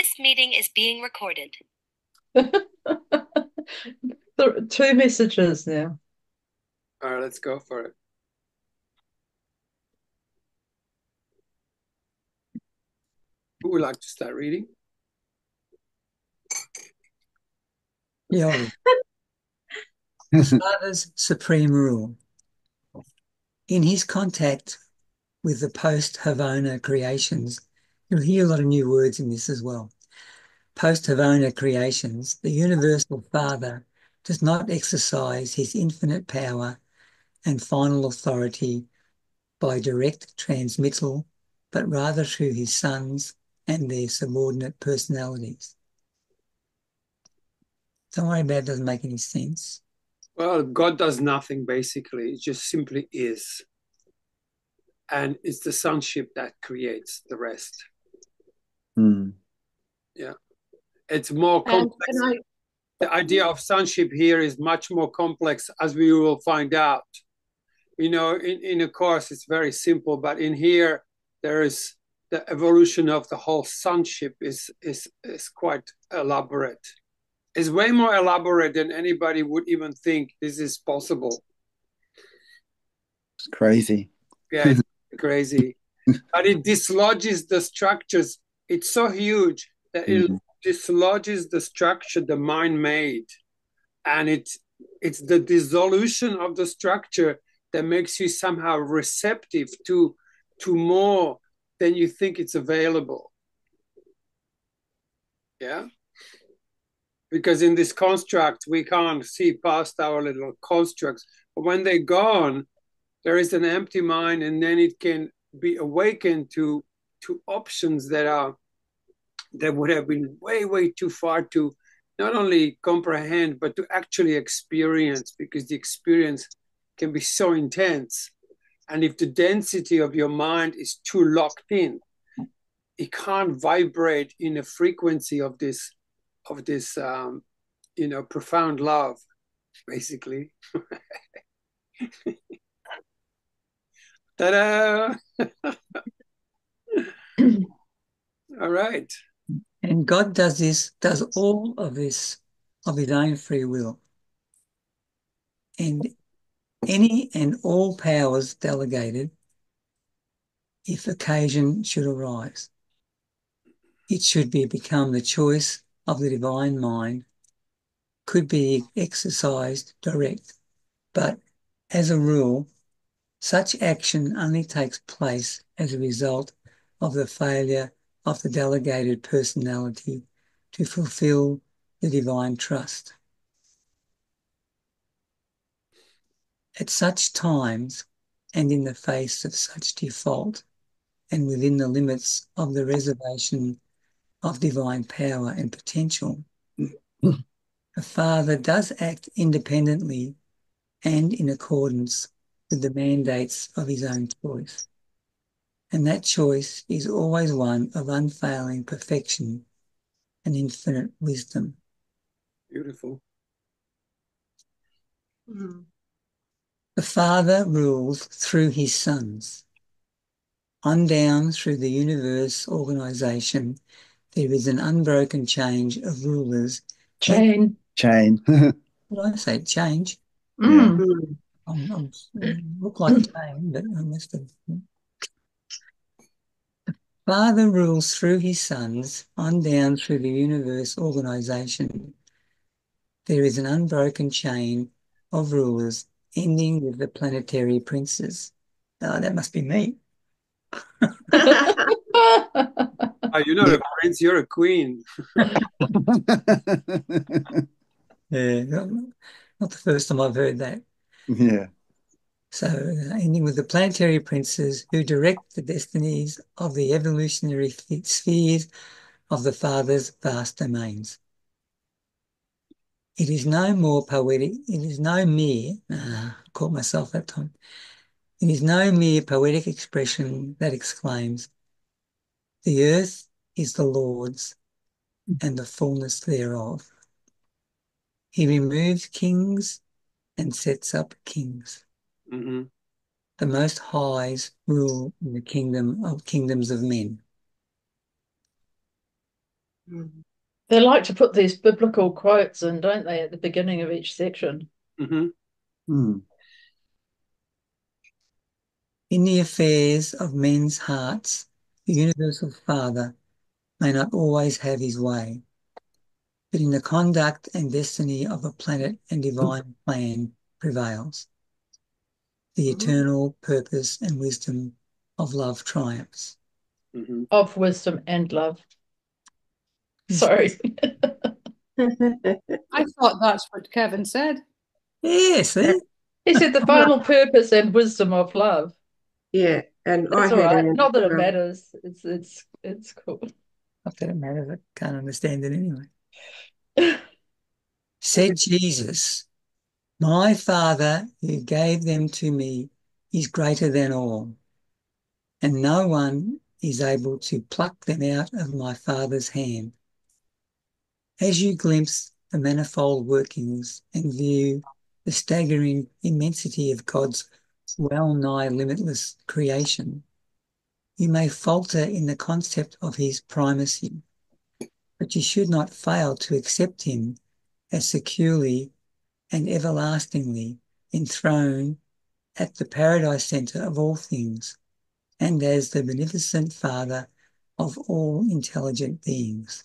This meeting is being recorded. Two messages now. All right, let's go for it. Who would like to start reading? Yeah. Father's supreme rule. In his contact with the post-Havana creations, you'll hear a lot of new words in this as well. Post-Havana creations, the universal Father does not exercise his infinite power and final authority by direct transmittal, but rather through his sons and their subordinate personalities. Don't worry about it, doesn't make any sense. Well, God does nothing, basically. It just simply is. And it's the sonship that creates the rest. Yeah. It's more complex. The idea of sonship here is much more complex, as we will find out. You know, in a course, it's very simple, but in here, there is the evolution of the whole sonship is quite elaborate. It's way more elaborate than anybody would even think this is possible. It's crazy. Yeah, it's crazy. But it dislodges the structures. It's so huge that it dislodges the structure the mind made. And it's the dissolution of the structure that makes you somehow receptive to more than you think it's available. Yeah? Because in this construct, we can't see past our little constructs. But when they're gone, there is an empty mind, and then it can be awakened to options that would have been way too far to not only comprehend, but to actually experience, because the experience can be so intense. And if the density of your mind is too locked in, it can't vibrate in a frequency of this profound love, basically. Ta-da! All right. And God does all of this of his own free will. And any and all powers delegated, if occasion should arise, it should become the choice of the divine mind, could be exercised direct. But as a rule, such action only takes place as a result of the failure of the delegated personality to fulfill the divine trust. At such times, and in the face of such default, and within the limits of the reservation of divine power and potential, a father does act independently and in accordance with the mandates of his own choice. And that choice is always one of unfailing perfection and infinite wisdom. Beautiful. The Father rules through his sons. On down through the universe organization, there is an unbroken change of rulers. Chain. What did I say? Change? Yeah. I look like chain, but I must have. Father rules through his sons, on down through the universe organization. There is an unbroken chain of rulers, ending with the planetary princes. Oh, that must be me. Oh, you're not a prince, you're a queen. Yeah, not the first time I've heard that. Yeah. So, ending with the planetary princes who direct the destinies of the evolutionary spheres of the Father's vast domains. It is no more poetic, it is no mere, I caught myself that time, it is no mere poetic expression that exclaims, the earth is the Lord's and the fullness thereof. He removes kings and sets up kings. Mm-hmm. The Most High's rule in the kingdoms of men. They like to put these biblical quotes in, don't they, at the beginning of each section? Mm-hmm. In the affairs of men's hearts, the universal Father may not always have his way, but in the conduct and destiny of a planet and divine plan prevails. The eternal purpose and wisdom of love triumphs. Mm-hmm. Of wisdom and love. Sorry. I thought that's what Kevin said. Yes, eh? He said the final purpose and wisdom of love. Yeah, and That's I all had right. a Not that it matters. It's cool. Not that it matters, I can't understand it anyway. Said Jesus, my Father who gave them to me is greater than all, and no one is able to pluck them out of my Father's hand. As you glimpse the manifold workings and view the staggering immensity of God's well-nigh limitless creation, you may falter in the concept of his primacy, but you should not fail to accept him as securely and everlastingly enthroned at the paradise center of all things, and as the beneficent Father of all intelligent beings.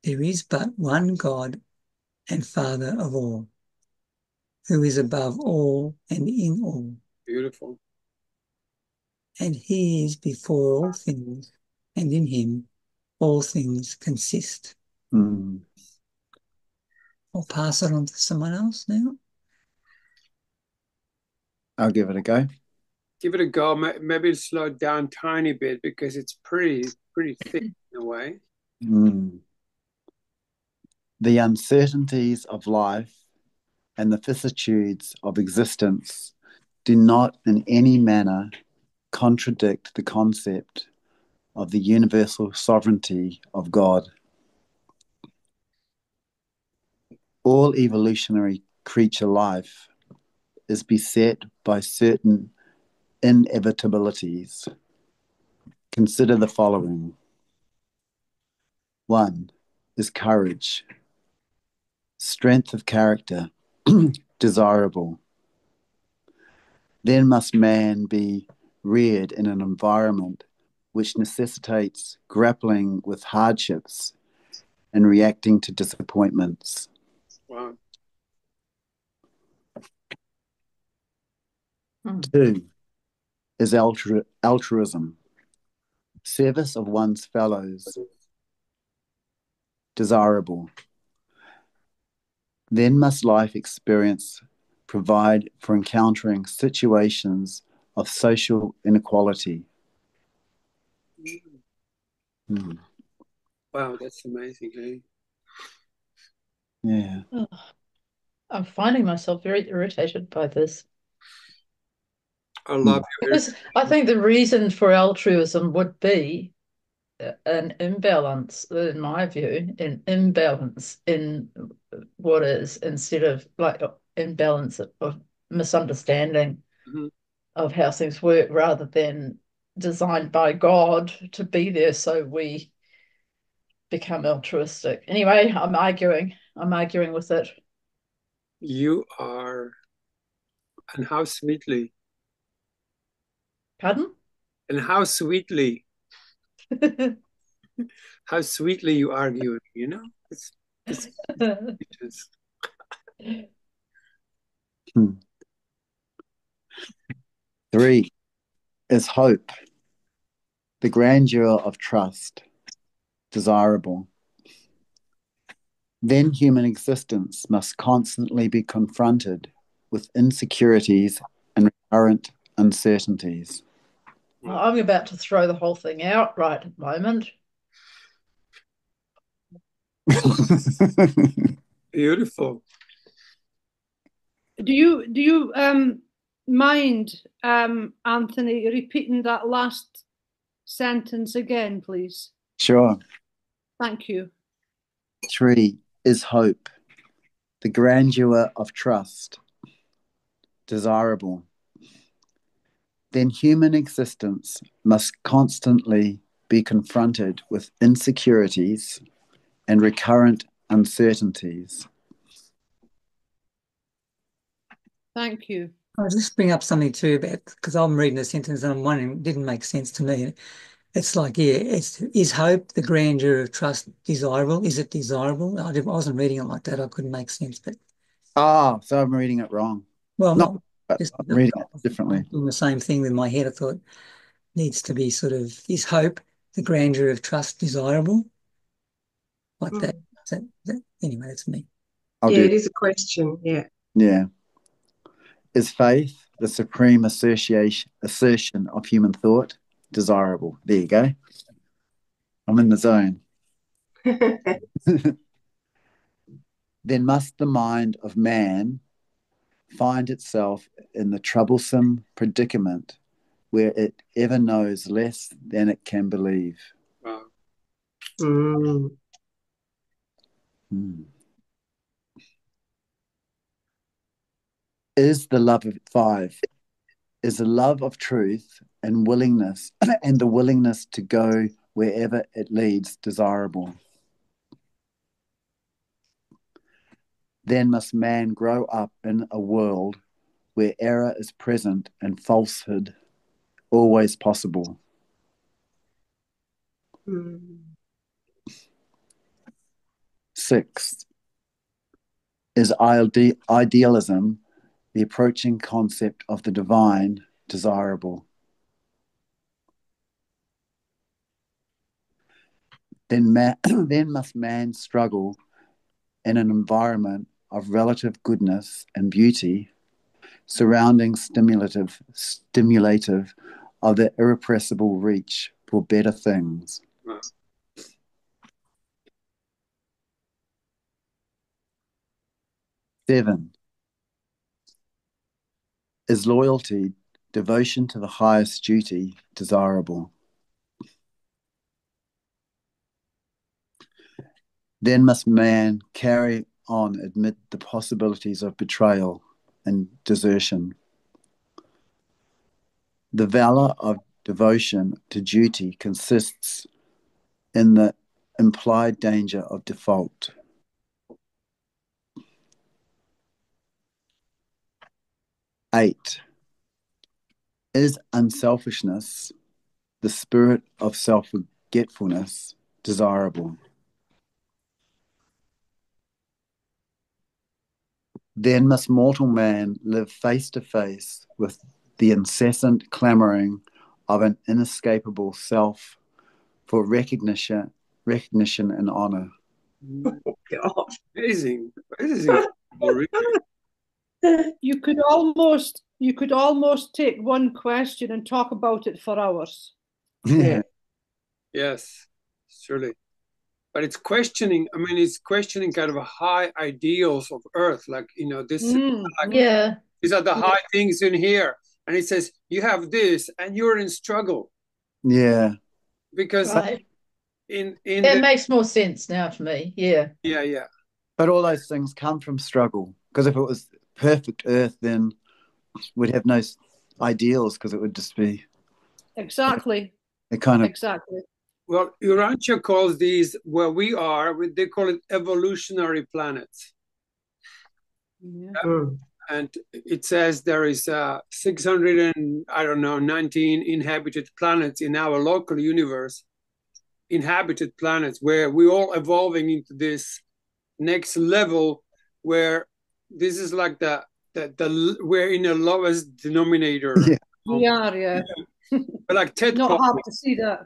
There is but one God and Father of all, who is above all and in all. Beautiful. And he is before all things, and in him all things consist. I'll pass it on to someone else now. I'll give it a go. Give it a go. Maybe slow it down a tiny bit because it's pretty thick in a way. The uncertainties of life and the vicissitudes of existence do not in any manner contradict the concept of the universal sovereignty of God. All evolutionary creature life is beset by certain inevitabilities. Consider the following. 1 is courage, strength of character, desirable. Then must man be reared in an environment which necessitates grappling with hardships and reacting to disappointments. Wow. 2 is altruism, service of one's fellows, desirable. Then must life experience provide for encountering situations of social inequality. Wow, that's amazing, hey? Yeah. Oh, I'm finding myself very irritated by this. I love you. Because I think the reason for altruism would be an imbalance, in my view, an imbalance in what is, instead of like imbalance of misunderstanding of how things work, rather than designed by God to be there so we become altruistic. Anyway, I'm arguing with it. You are, and how sweetly. Pardon? And how sweetly. How sweetly you argue, you know? It's 3 is hope, the grandeur of trust, desirable. Then human existence must constantly be confronted with insecurities and recurrent uncertainties. Well, I'm about to throw the whole thing out right at the moment. Beautiful. Do you mind, Anthony, repeating that last sentence again, please? Sure. Thank you. 3 is hope, the grandeur of trust, desirable. Then human existence must constantly be confronted with insecurities and recurrent uncertainties. Thank you. I'll just bring up something too about, because I'm reading the sentence and I'm wondering, it didn't make sense to me. It's like, is hope, the grandeur of trust, desirable? Is it desirable? I wasn't reading it like that. I couldn't make sense, but. So I'm reading it wrong. Well, not, but just I'm reading it differently. doing the same thing with my head. I thought needs to be sort of, is hope, the grandeur of trust, desirable? Like that. Anyway, that's me. It is a question. Yeah. Yeah. Is faith the supreme assertion of human thought? Desirable. There you go. I'm in the zone. Then must the mind of man find itself in the troublesome predicament where it ever knows less than it can believe. Wow. Is the love of truth and willingness and the willingness to go wherever it leads desirable? Then must man grow up in a world where error is present and falsehood always possible. 6, is idealism, the approaching concept of the divine, desirable? Then must man struggle in an environment of relative goodness and beauty, surrounding stimulative of the irrepressible reach for better things. Wow. 7, is loyalty, devotion to the highest duty, desirable? Then must man carry on amid the possibilities of betrayal and desertion. The valor of devotion to duty consists in the implied danger of default. 8, is unselfishness, the spirit of self-forgetfulness, desirable? Then must mortal man live face to face with the incessant clamouring of an inescapable self for recognition and honour. Oh, God. Amazing. This is incredible, really. You could almost take one question and talk about it for hours. Yeah. Yes, surely. But it's questioning, it's questioning kind of high ideals of earth. Like, these are the high things in here. And it says, you have this and you're in struggle. Yeah. Because Right. it makes more sense now to me. Yeah. Yeah. But all those things come from struggle. Because if it was perfect earth, then we'd have no ideals, because it would just be... Exactly. Exactly. Well, Urantia calls these, where we are, they call it evolutionary planets. Yeah. And it says there is 619 inhabited planets in our local universe, inhabited planets, where we're all evolving into this next level, where this is like the we're in the lowest denominator. Yeah. We are, yeah. But like Ted Not Paul, hard to see that.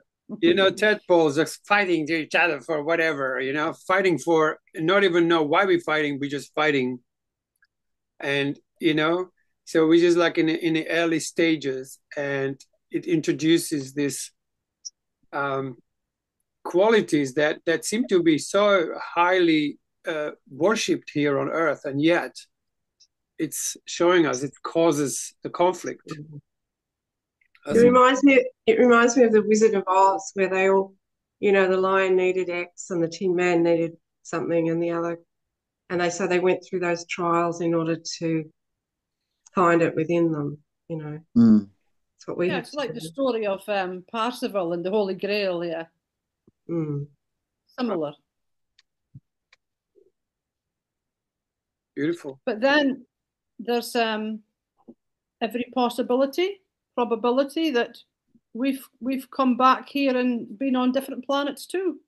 Ted Paul's just fighting to each other for whatever, fighting for, not even know why we're fighting, we're just fighting. And, so we're just like in the early stages, and it introduces this qualities that seem to be so highly worshipped here on earth, and yet it's showing us it causes the conflict. It reminds me of the Wizard of Oz, where they all, the lion needed X and the Tin Man needed something and the other, and they went through those trials in order to find it within them, That's what we Yeah, have it's to like do. the story of Parsifal and the Holy Grail, yeah. Mm. Similar. Beautiful. But then there's every probability that we've come back here and been on different planets too.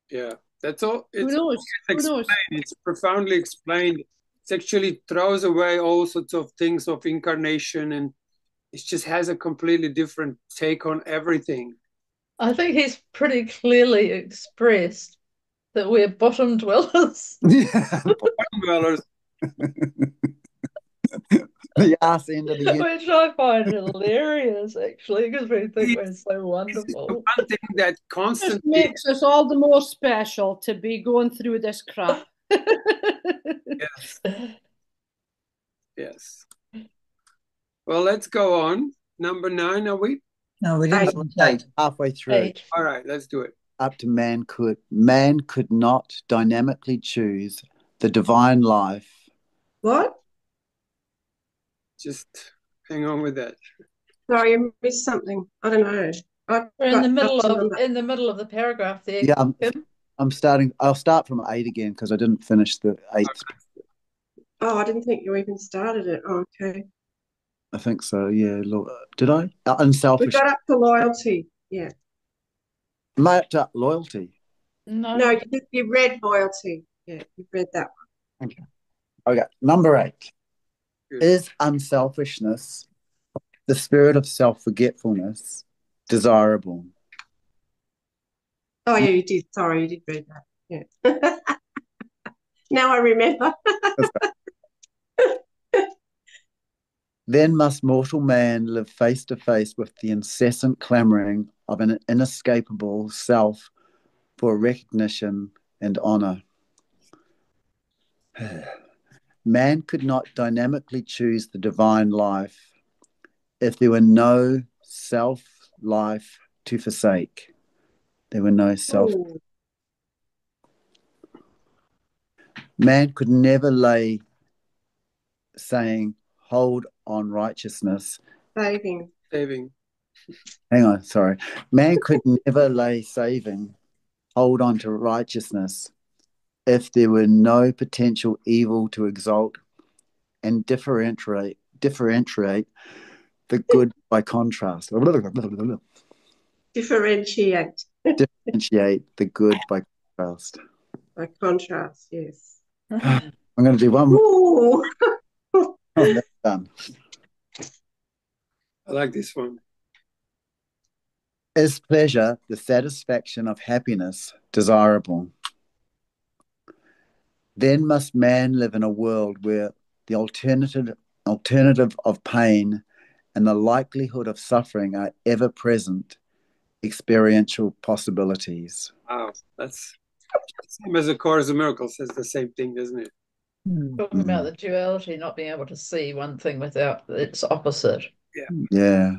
Yeah, that's all. Who knows? Who knows? It's profoundly explained. It actually throws away all sorts of things of incarnation, and it just has a completely different take on everything. I think he's pretty clearly expressed that we're bottom dwellers. Yeah. Bottom dwellers. The ass end of the universe. Which I find hilarious, actually, because we think we're so wonderful. One thing that Just constantly makes us all the more special to be going through this crap. yes. Yes. Well, let's go on. Number 9, are we? No, we didn't finish 8. Halfway through. 8. All right, let's do it. Up to man could not dynamically choose the divine life. What? Just hang on with that. Sorry, I missed something. I don't know. We're in the middle of the paragraph there. Yeah, Kim. I'll start from 8 again because I didn't finish the 8th. Oh, I didn't think you even started it. Oh, okay. I think so, yeah. Did I? We Unselfish. got up to loyalty. Yeah. Loyalty. No, you read loyalty. Yeah, you read that one. Okay, number 8. Good. Is unselfishness, the spirit of self-forgetfulness, desirable? Oh, yeah, you did. Sorry, you did read that. Yeah. Now I remember. Then must mortal man live face to face with the incessant clamouring of an inescapable self for recognition and honour. Man could not dynamically choose the divine life if there were no self-life to forsake. There were no self. Ooh, Man could never lay saying, hold on righteousness. saving. Hang on, sorry. Man could never lay saving, hold on to righteousness if there were no potential evil to exalt and differentiate the good by contrast. Differentiate Differentiate the good by contrast. by contrast, yes. I'm going to do one more. Ooh. Oh, that's done. I like this one. Is pleasure, the satisfaction of happiness, desirable? Then must man live in a world where the alternative of pain and the likelihood of suffering are ever present experiential possibilities. Wow, that's the same as the Course of Miracles says the same thing, doesn't it? Talking about the duality, not being able to see one thing without its opposite. Yeah.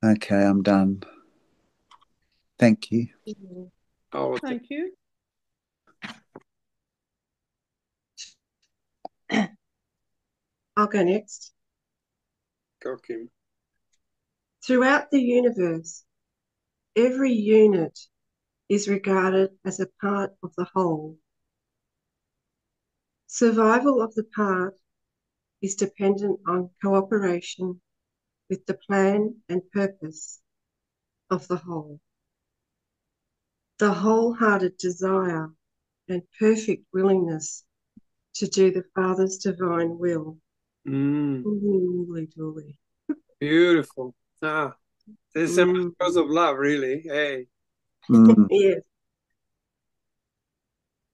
Okay, I'm done. Thank you. Oh, Thank you. I'll go next. go, Kim. Throughout the universe, every unit is regarded as a part of the whole. Survival of the part is dependent on cooperation with the plan and purpose of the whole. The wholehearted desire and perfect willingness to do the Father's divine will. Dooly. Beautiful. This is because of love, really. Hey. Yes.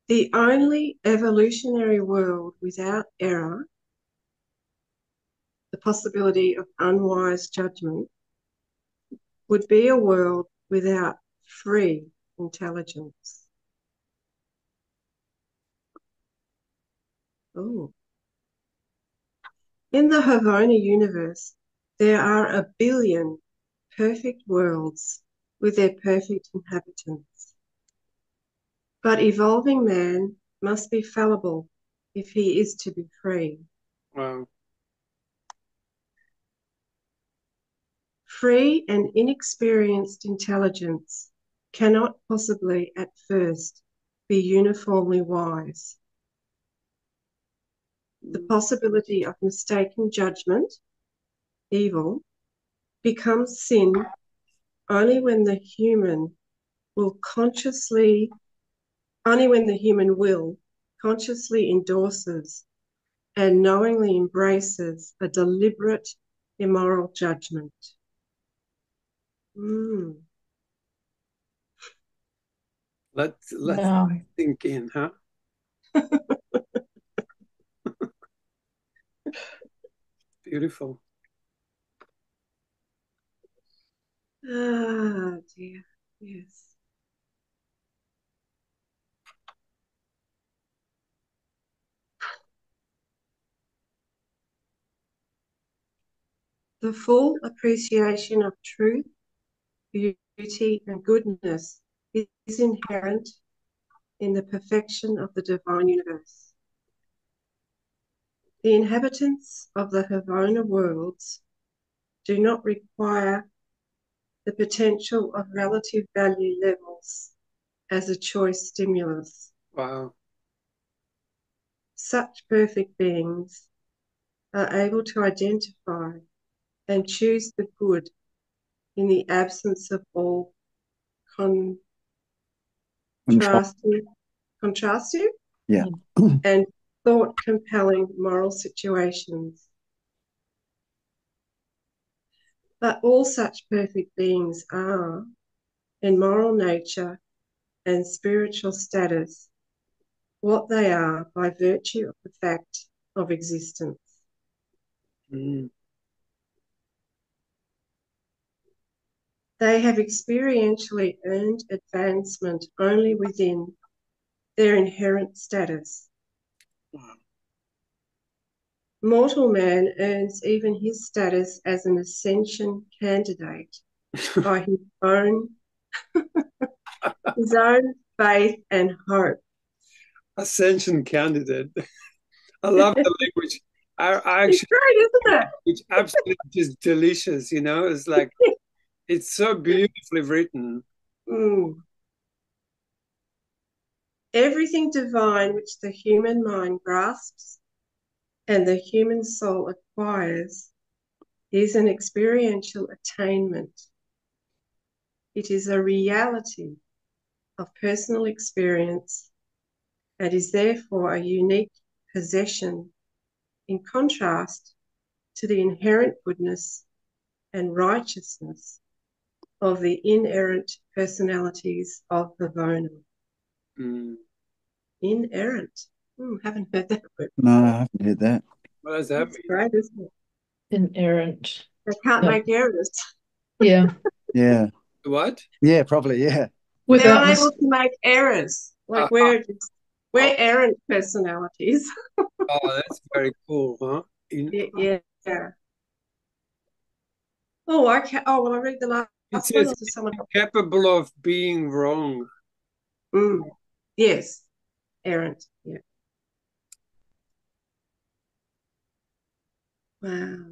The only evolutionary world without error, the possibility of unwise judgment, would be a world without free intelligence. Oh. In the Havona universe, there are a billion perfect worlds with their perfect inhabitants. But evolving man must be fallible if he is to be free. Wow. free and inexperienced intelligence cannot possibly at first be uniformly wise. The possibility of mistaken judgment, evil, becomes sin only when the human will consciously endorses and knowingly embraces a deliberate immoral judgment. Let's think in, huh? Beautiful. Ah, dear. Yes. The full appreciation of truth, beauty, and goodness is inherent in the perfection of the divine universe. The inhabitants of the Havana worlds do not require the potential of relative value levels as a choice stimulus. Wow. Such perfect beings are able to identify and choose the good in the absence of all contrastive Yeah. and thought-compelling moral situations. But all such perfect beings are, in moral nature and spiritual status, what they are by virtue of the fact of existence. They have experientially earned advancement only within their inherent status. Mortal man earns even his status as an ascension candidate by his own faith and hope. Ascension candidate. I love the language. I actually, it's great, isn't it? It's absolutely just delicious, you know. It's like, it's so beautifully written. Everything divine which the human mind grasps and the human soul acquires is an experiential attainment. It is a reality of personal experience and is therefore a unique possession in contrast to the inherent goodness and righteousness of the inerrant personalities of Havana. Inerrant. Haven't heard that word. No, I haven't heard that. What does that That's mean? great, isn't it? Inerrant. They can't make errors. Yeah. Yeah. What? Yeah, probably, yeah. They're unable to make errors. Like we're errant personalities. Oh, that's very cool, huh? Yeah. Oh, I can. Oh, well, I read the last one. Or does someone else? Capable of being wrong. Yes, errant. Yeah. Wow.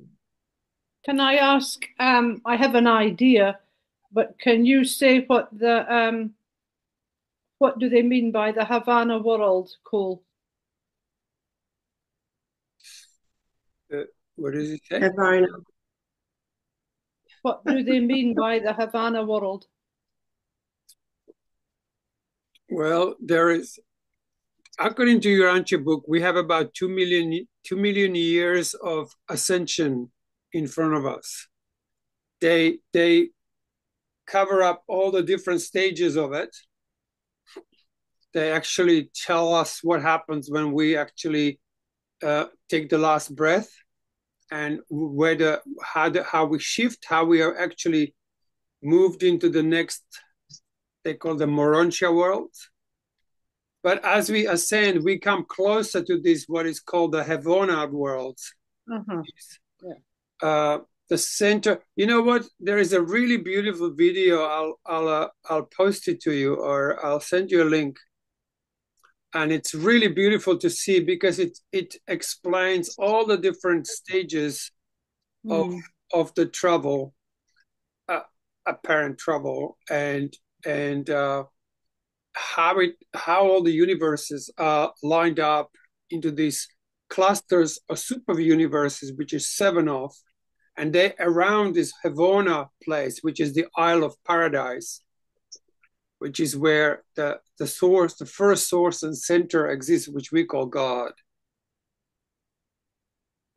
Can I ask? I have an idea, but can you say what do they mean by the Havana world, Cole? What does it say? Havana. What do they mean by the Havana world? Well, there is, according to URANTIA book, we have about 2 million years of ascension in front of us. They cover up all the different stages of it. They actually tell us what happens when we actually take the last breath, and how we shift, how we are actually moved into the next, they call the Morontia world. But as we ascend, we come closer to this, what is called the Havana world. The center, you know what? There is a really beautiful video. I'll post it to you, or I'll send you a link. And it's really beautiful to see because it explains all the different stages of the travel. apparent trouble, and how all the universes are lined up into these clusters of super universes, which is 7 of, and they around this Havona place, which is the Isle of Paradise, which is where the source, the first source and center exists, which we call God.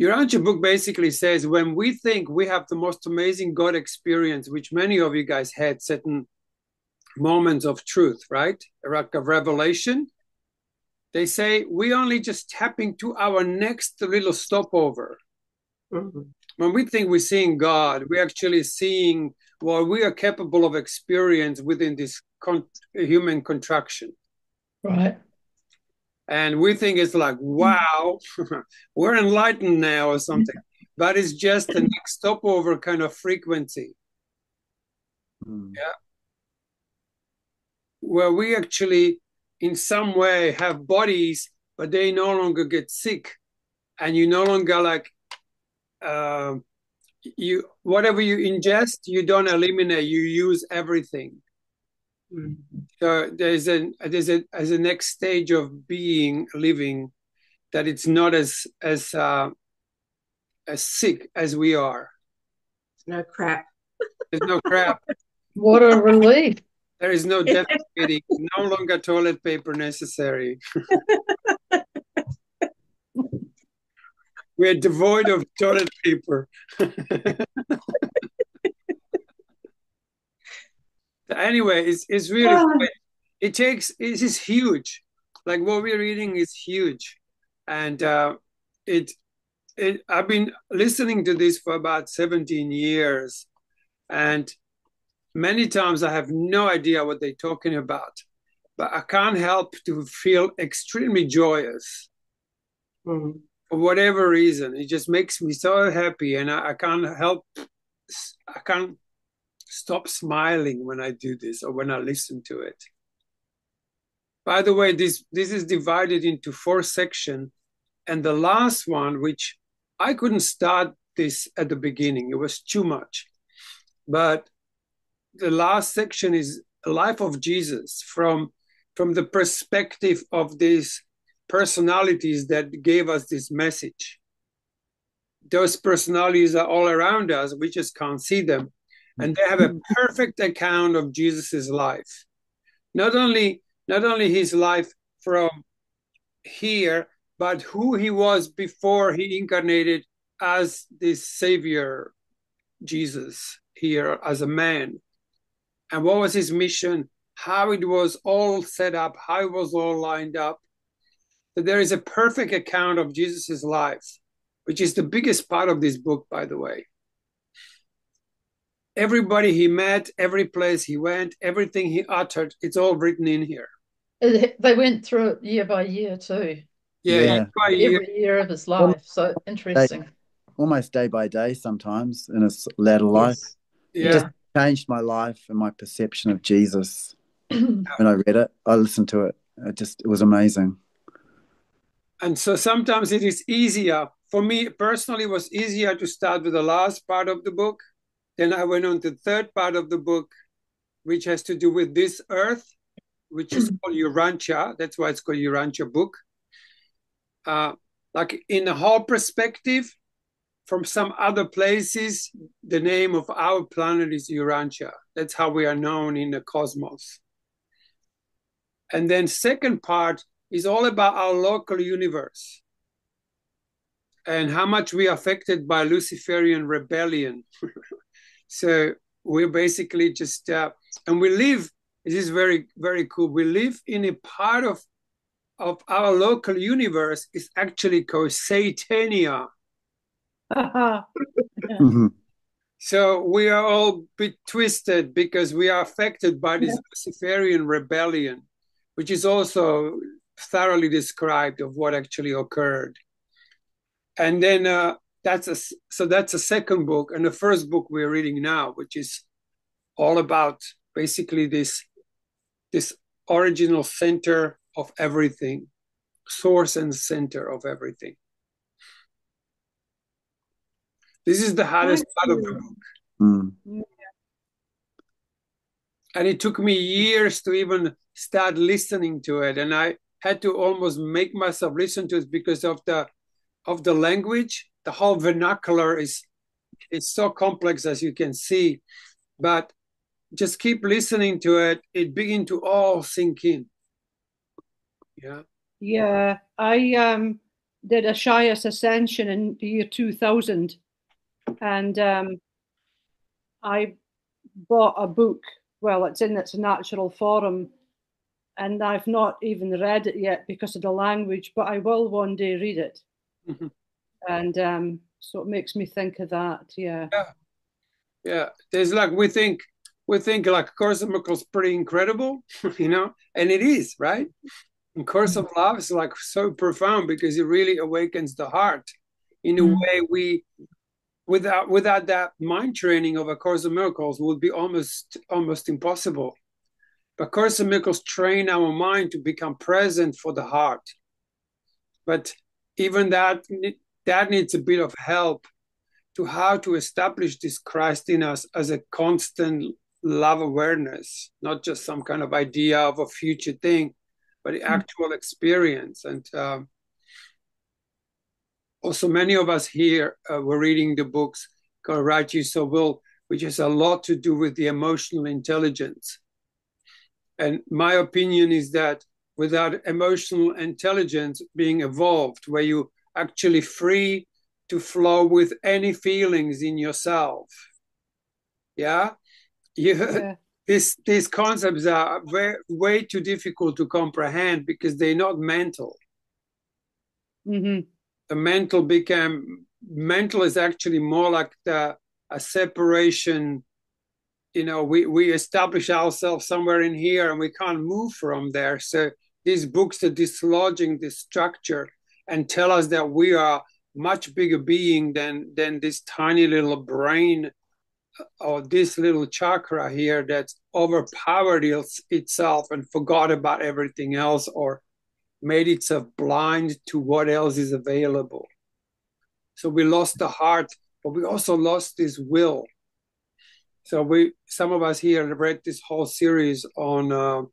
Urantia book basically says when we think we have the most amazing God experience, which many of you guys had certain moments of truth, right? Of revelation. They say we only just tapping to our next little stopover. Mm-hmm. When we think we're seeing God, we're actually seeing what we are capable of experience within this human contraction. Right. And we think it's like, wow, we're enlightened now or something. But it's just the next stopover kind of frequency. Yeah. Where we actually, in some way, have bodies, but they no longer get sick. And you no longer like, whatever you ingest, you don't eliminate, you use everything. So there's a next stage of being, living, that it's not as sick as we are. No crap. There's no crap. What a relief. There is no defecating, no longer toilet paper necessary. We're devoid of toilet paper. Anyway, it's really, it is huge. Like what we're reading is huge. And I've been listening to this for about 17 years. And many times I have no idea what they're talking about, but I can't help to feel extremely joyous. For whatever reason. It just makes me so happy, and I can't stop smiling when I do this or when I listen to it. By the way, this is divided into 4 sections, and the last one, which I couldn't start this at the beginning, it was too much. But the last section is the life of Jesus from the perspective of these personalities that gave us this message. Those personalities are all around us. We just can't see them. And they have a perfect account of Jesus's life. Not only his life from here, but who he was before he incarnated as this Savior, Jesus, here as a man. And what was his mission, how it was all set up, how it was all lined up. So there is a perfect account of Jesus's life, which is the biggest part of this book, by the way. Everybody he met, every place he went, everything he uttered, it's all written in here. They went through it year by year too. Yeah. Every year of his life. So interesting. Almost day by day sometimes in his latter life. Yeah. It just changed my life and my perception of Jesus. When I read it, I listened to it. It was amazing. And so sometimes it is easier. For me personally, it was easier to start with the last part of the book. Then I went on to the third part of the book, which has to do with this earth, which is called Urantia. That's why it's called Urantia book. Like in the whole perspective, from some other places, the name of our planet is Urantia. That's how we are known in the cosmos. And then second part is all about our local universe and how much we are affected by Luciferian rebellion. So we're basically just, and we live, it is very, very cool. We live in a part of our local universe is actually called Satania. So we are all a bit twisted because we are affected by this Luciferian rebellion, which is also thoroughly described of what actually occurred. And then that's a second book. And the first book we're reading now, which is all about basically this original center of everything, source and center of everything. This is the hardest part of the book. And it took me years to even start listening to it. And I had to almost make myself listen to it because of the language. The whole vernacular is so complex, as you can see. But just keep listening to it. It begin to all sink in. Yeah. Yeah, I did a Shias ascension in the year 2000, and I bought a book. Well, it's in its natural form, and I've not even read it yet because of the language, but I will one day read it. Mm-hmm. And so it makes me think of that. Yeah. Yeah. There's like we think like Course in Miracles pretty incredible, you know, and it is, right? And Course of Love is like so profound because it really awakens the heart in a way we without that mind training of A Course in Miracles would be almost impossible. But Course in Miracles train our mind to become present for the heart. But even that needs a bit of help to how to establish this Christ in us as a constant love awareness, not just some kind of idea of a future thing, but the actual experience. And also many of us here were reading the books called Right You So Will, which has a lot to do with the emotional intelligence. And my opinion is that without emotional intelligence being evolved, where you actually free to flow with any feelings in yourself, these concepts are way too difficult to comprehend because they're not mental. Mm-hmm. The mental is actually more like a separation. You know, we establish ourselves somewhere in here and we can't move from there. So these books are dislodging this structure and tell us that we are much bigger being than this tiny little brain or this little chakra here that's overpowered itself and forgot about everything else or made itself blind to what else is available. So we lost the heart, but we also lost this will. So some of us here have read this whole series on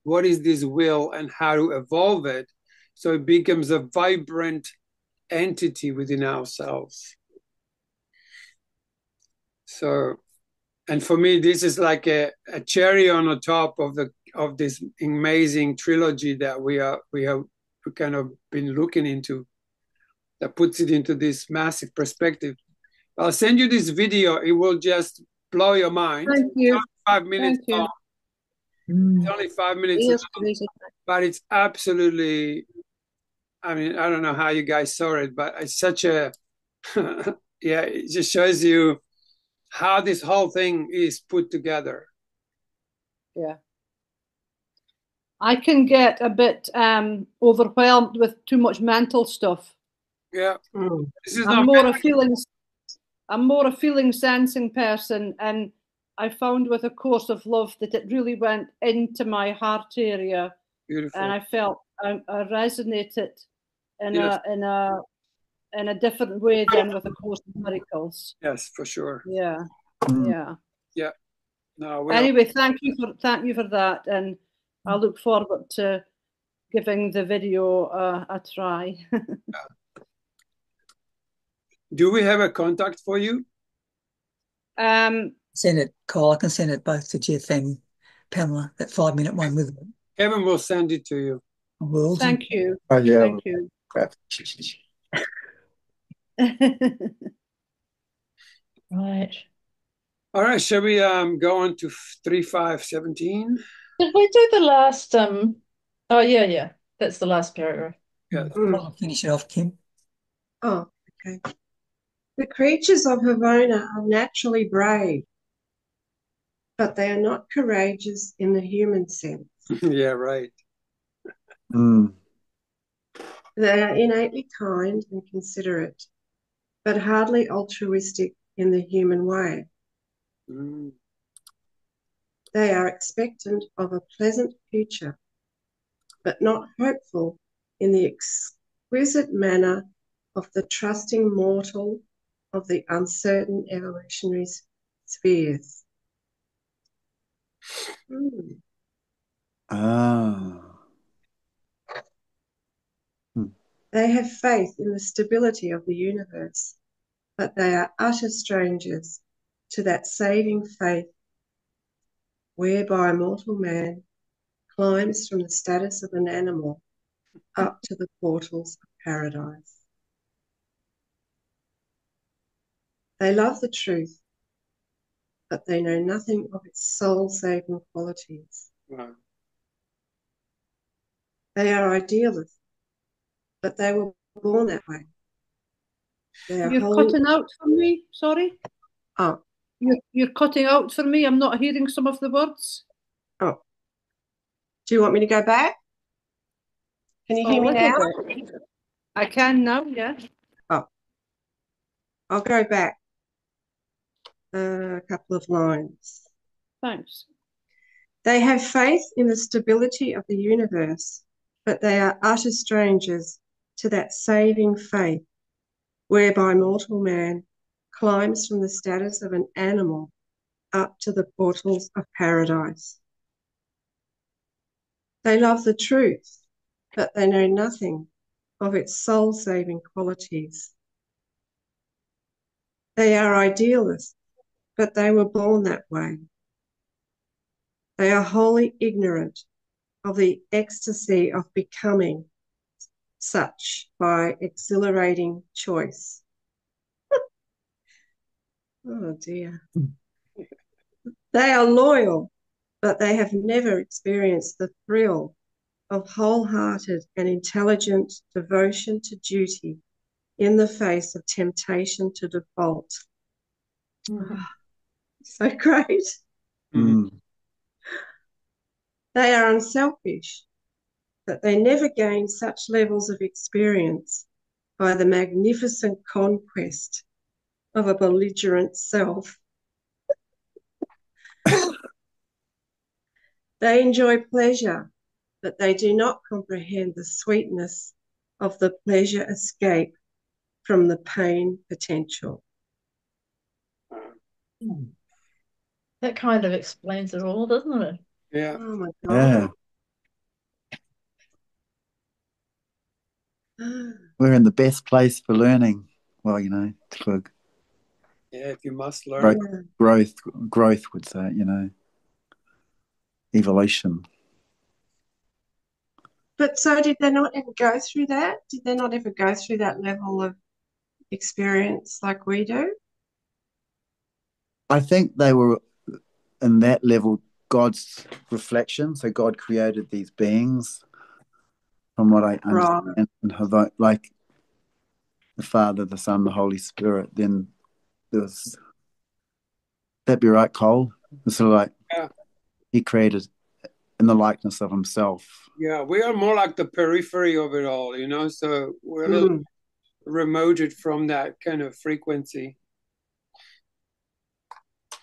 what is this will and how to evolve it, so it becomes a vibrant entity within ourselves. So, and for me, this is like a cherry on the top of this amazing trilogy that we have kind of been looking into, that puts it into this massive perspective. I'll send you this video. It will just blow your mind. Thank you. It's only 5 minutes long. It's only 5 minutes long, but it's absolutely, I mean, I don't know how you guys saw it, but it's such a, yeah, it just shows you how this whole thing is put together. Yeah. I can get a bit overwhelmed with too much mental stuff. Yeah. This is I'm more a feeling sensing person, and I found with A Course of Love that it really went into my heart area. Beautiful. And I felt I resonated in a different way than with A Course of Miracles. Yes, for sure. Yeah. Yeah. No. Anyway, thank you for that, and I look forward to giving the video a try. Do we have a contact for you? Send it, Kyle. I can send it both to Jeff and Pamela, that 5-minute one with it. Kevin will send it to you. Will. Thank you. Oh, yeah. Thank you. Right. All right, shall we go on to 3517? Did we do the last oh yeah. That's the last paragraph. Yeah. I'll finish it off, Kim. Oh, okay. The creatures of Havona are naturally brave, but they are not courageous in the human sense. Yeah, right. They are innately kind and considerate, but hardly altruistic in the human way. They are expectant of a pleasant future, but not hopeful in the exquisite manner of the trusting mortal of the uncertain evolutionary spheres. Mm. Ah. Hmm. They have faith in the stability of the universe, but they are utter strangers to that saving faith whereby mortal man climbs from the status of an animal up to the portals of paradise. They love the truth, but they know nothing of its soul-saving qualities. Wow. They are idealists, but they were born that way. They are You're wholly... cutting out for me, sorry? Oh. You're cutting out for me. I'm not hearing some of the words. Oh. Do you want me to go back? Can you hear me now? I can now, yeah. Oh. I'll go back a couple of lines. Thanks. They have faith in the stability of the universe, but they are utter strangers to that saving faith whereby mortal man climbs from the status of an animal up to the portals of paradise. They love the truth, but they know nothing of its soul-saving qualities. They are idealists, but they were born that way. They are wholly ignorant of the ecstasy of becoming such by exhilarating choice. Oh dear. They are loyal, but they have never experienced the thrill of wholehearted and intelligent devotion to duty in the face of temptation to default. Mm-hmm. Oh, so great. Mm. They are unselfish, but they never gain such levels of experience by the magnificent conquest of a belligerent self. They enjoy pleasure, but they do not comprehend the sweetness of the pleasure escape from the pain potential. That kind of explains it all, doesn't it? Yeah. Oh my God. Yeah. We're in the best place for learning. Well, for Yeah, if you must learn. growth would say, evolution. But so did they not ever go through that? Did they not ever go through that level of experience like we do? I think they were in that level, God's reflection. So God created these beings, from what I understand, and have like the Father, the Son, the Holy Spirit. Then there was, that'd be right, Cole. It's sort of like he created in the likeness of himself. Yeah, we are more like the periphery of it all, so we're a little remoted from that kind of frequency.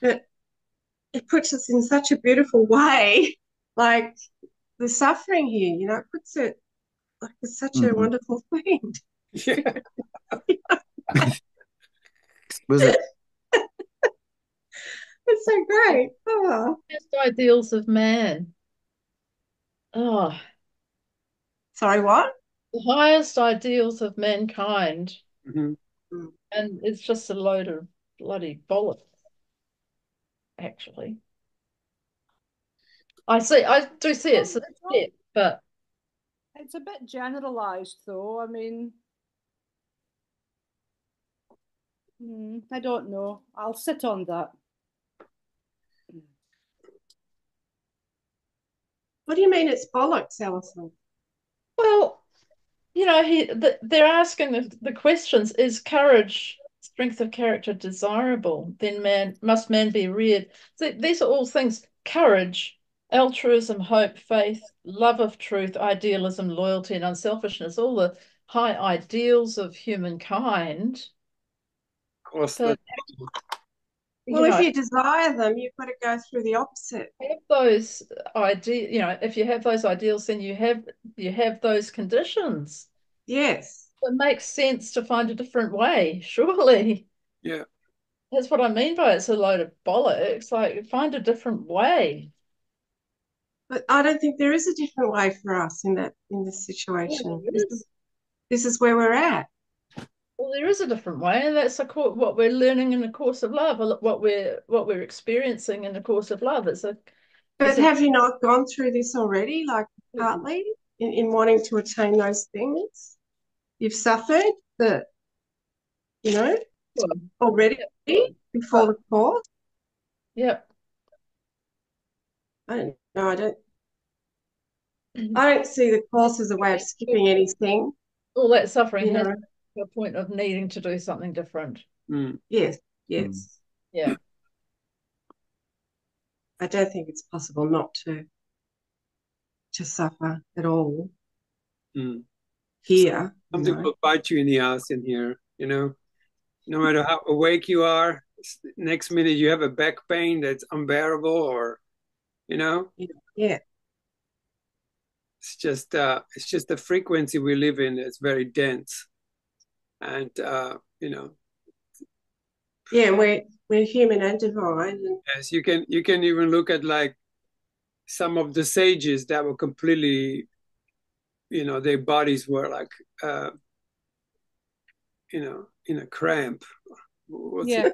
But it puts us in such a beautiful way, like the suffering here, it puts it like it's such a wonderful thing. Yeah. Exquisite. It's so great. Oh. Best ideals of man. Oh. Sorry, what? The highest ideals of mankind. Mm-hmm. And it's just a load of bloody bollocks, actually. I do see it, so that's it, but it's a bit generalized, though. I mean, I don't know. I'll sit on that. What do you mean it's bollocks, Alison? well, they're asking the questions: is courage, strength of character desirable? Then must man be reared? So these are all things: courage, altruism, hope, faith, love of truth, idealism, loyalty, and unselfishness. All the high ideals of humankind. Of course, But well, if you desire them, you've got to go through the opposite. Have those if you have those ideals, then you have those conditions. Yes. It makes sense to find a different way, surely. Yeah. That's what I mean by it's a load of bollocks. Like, find a different way. But I don't think there is a different way for us in this situation. This is where we're at. Well, there is a different way, and that's what we're learning in the course of love, what we're experiencing in the course of love. But have you not gone through this already, like partly in wanting to attain those things? You've suffered already before the course? Yep. I don't know. I don't see the course as a way of skipping anything. All that suffering has a point of needing to do something different. Yes. Yeah. I don't think it's possible not to suffer at all here. Something will bite you in the ass in here, no matter how awake you are, next minute you have a back pain that's unbearable, or Yeah. It's just the frequency we live in. It's very dense, and Yeah, we're human and divine. Yes, you can even look at like some of the sages that were completely, their bodies were like, in a cramp.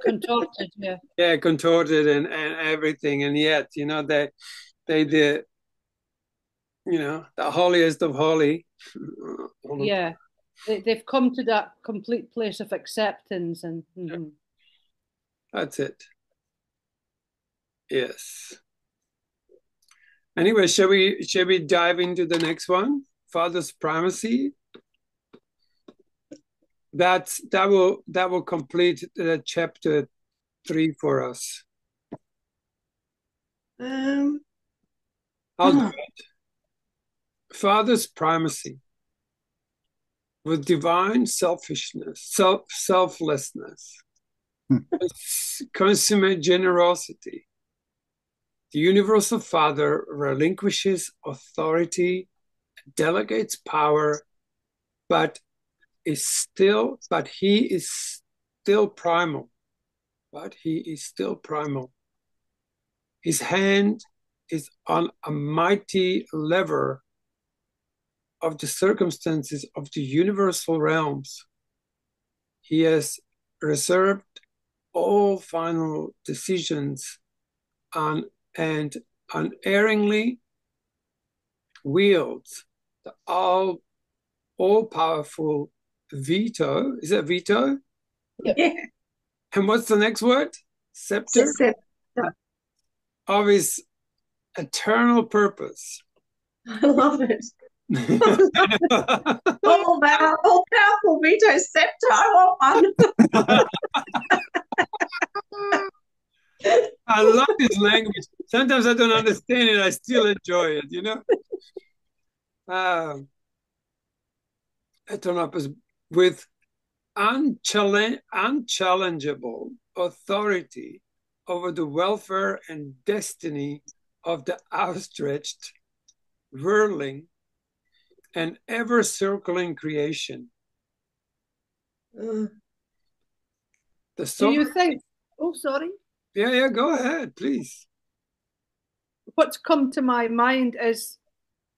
Contorted. Yeah, contorted and everything, and yet they did. The holiest of holy. Yeah, they've come to that complete place of acceptance, and that's it. Yes. Anyway, shall we dive into the next one? Father's primacy. That will complete chapter 3 for us. I'll do it. Father's primacy with divine selflessness, consummate generosity. The universal Father relinquishes authority, delegates power, but he is still primal. His hand is on a mighty lever of the circumstances of the universal realms. He has reserved all final decisions and unerringly wields the all-powerful veto. Is that veto? Yeah. And what's the next word? Scepter? Of his eternal purpose. I love it. All-powerful veto scepter. I want one. I love this language. Sometimes I don't understand it. I still enjoy it, with unchallengeable authority over the welfare and destiny of the outstretched, whirling, and ever-circling creation. Do you think... Oh, sorry. Yeah, go ahead, please. What's come to my mind is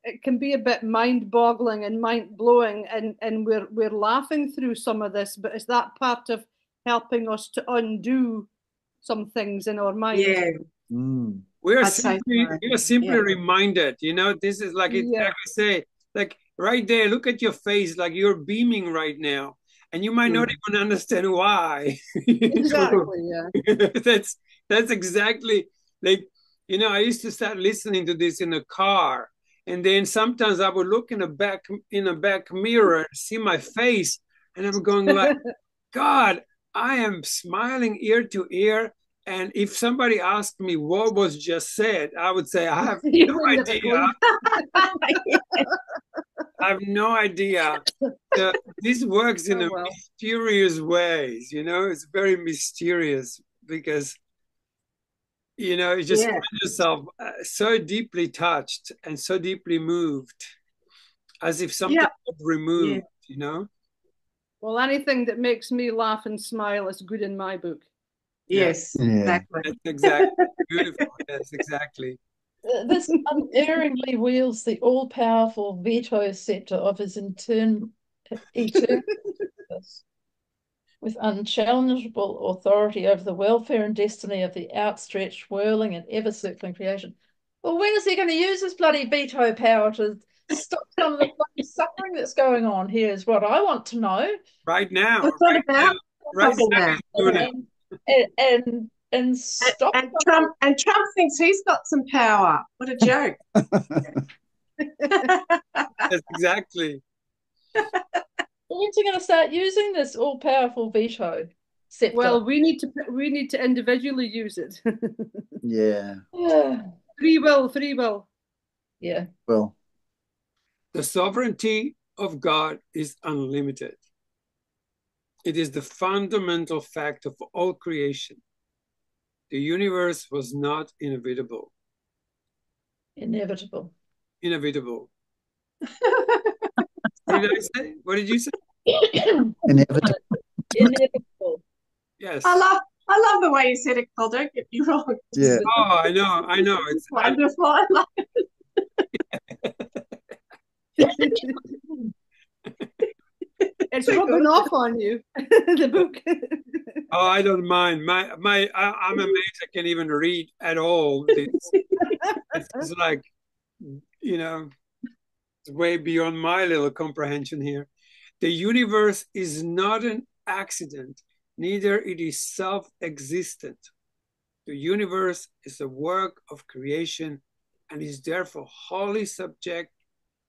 it can be a bit mind-boggling and mind-blowing, and we're laughing through some of this, but is that part of helping us to undo some things in our mind? Yeah. We are simply reminded, this is like I say, like right there, look at your face, like you're beaming right now, and you might not even understand why. Exactly, yeah. That's exactly like, I used to start listening to this in a car, and then sometimes I would look in a back mirror and see my face, and I'm going like, God, I am smiling ear to ear. And if somebody asked me what was just said, I would say, I have no idea. I have no idea. This works in mysterious ways, it's very mysterious because, you just find yourself so deeply touched and so deeply moved, as if something was removed, Well, anything that makes me laugh and smile is good in my book. Yes, exactly. That's exactly beautiful. Yes, exactly. This unerringly wields the all-powerful veto scepter of his eternal with unchallengeable authority over the welfare and destiny of the outstretched, whirling, and ever-circling creation. Well, when is he going to use his bloody veto power to stop some of the bloody suffering that's going on here? Is what I want to know. Right now. What's that about? Right now. And stop. And Trump thinks he's got some power. What a joke! Yes, exactly. When's he going to start using this all-powerful veto scepter? Well, we need to individually use it. Yeah. Free will. Yeah. Well, the sovereignty of God is unlimited. It is the fundamental fact of all creation. The universe was not inevitable. Inevitable. Inevitable. What did I say? What did you say? inevitable. Inevitable. Yes. I love the way you said it, Cole. Don't get me wrong. Yeah. Oh, I know. It's wonderful. I love It's rubbing off on you, the book. Oh, I don't mind. I'm amazed I can even read at all. It's like, it's way beyond my little comprehension here. The universe is not an accident, neither it is self-existent. The universe is a work of creation and is therefore wholly subject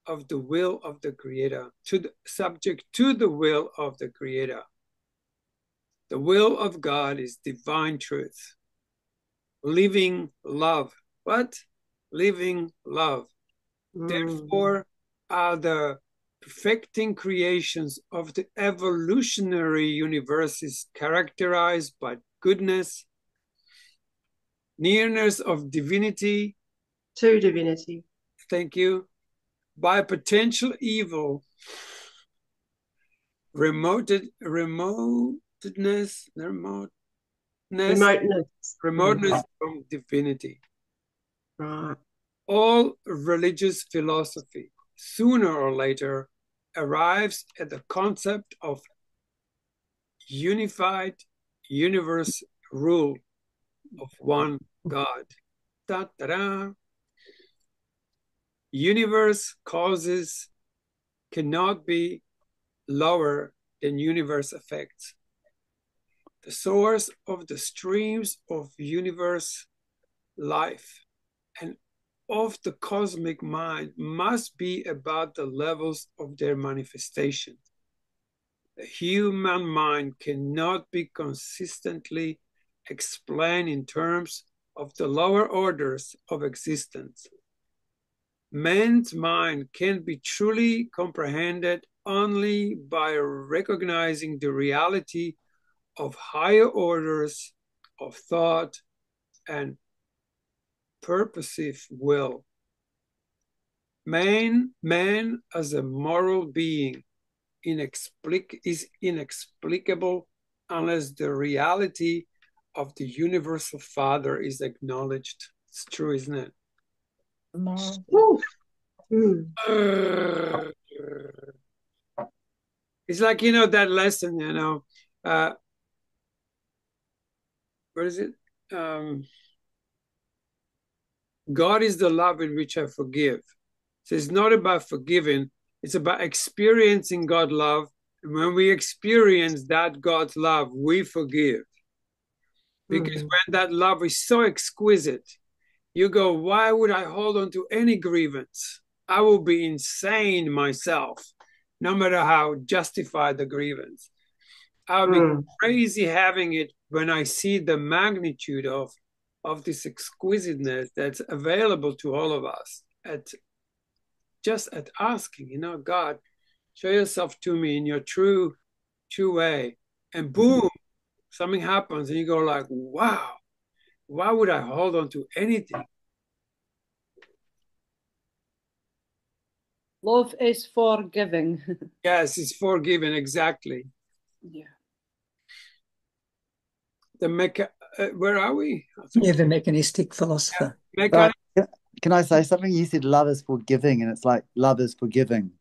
of the will of the Creator, subject to the will of the Creator. The will of God is divine truth, living love. What? Living love. Therefore, are the perfecting creations of the evolutionary universe is characterized by goodness, nearness of divinity. To divinity. Thank you. By potential evil, remoteness from divinity. Right. All religious philosophy, sooner or later, arrives at the concept of unified universe rule of one God. Da-da-da. Universe causes cannot be lower than universe effects. The source of the streams of universe life and of the cosmic mind must be about the levels of their manifestation. The human mind cannot be consistently explained in terms of the lower orders of existence. Man's mind can be truly comprehended only by recognizing the reality of higher orders of thought and purposive will. Man as a moral being is inexplicable unless the reality of the universal Father is acknowledged. It's true, isn't it? It's like, that lesson, what is it? God is the love in which I forgive. So it's not about forgiving, it's about experiencing God's love. And when we experience that God's love, we forgive. Because when that love is so exquisite, you go, why would I hold on to any grievance? I will be insane myself, no matter how justified the grievance. I'll be crazy having it when I see the magnitude of this exquisiteness that's available to all of us at asking, God, show yourself to me in your true way. And boom, something happens and you go like, wow, why would I hold on to anything? Love is forgiving. Yes, it's forgiving, exactly. Yeah. Where are we? Yeah, the mechanistic philosopher. Mechanic. Can I say something? You said love is forgiving, and it's like love is forgiving.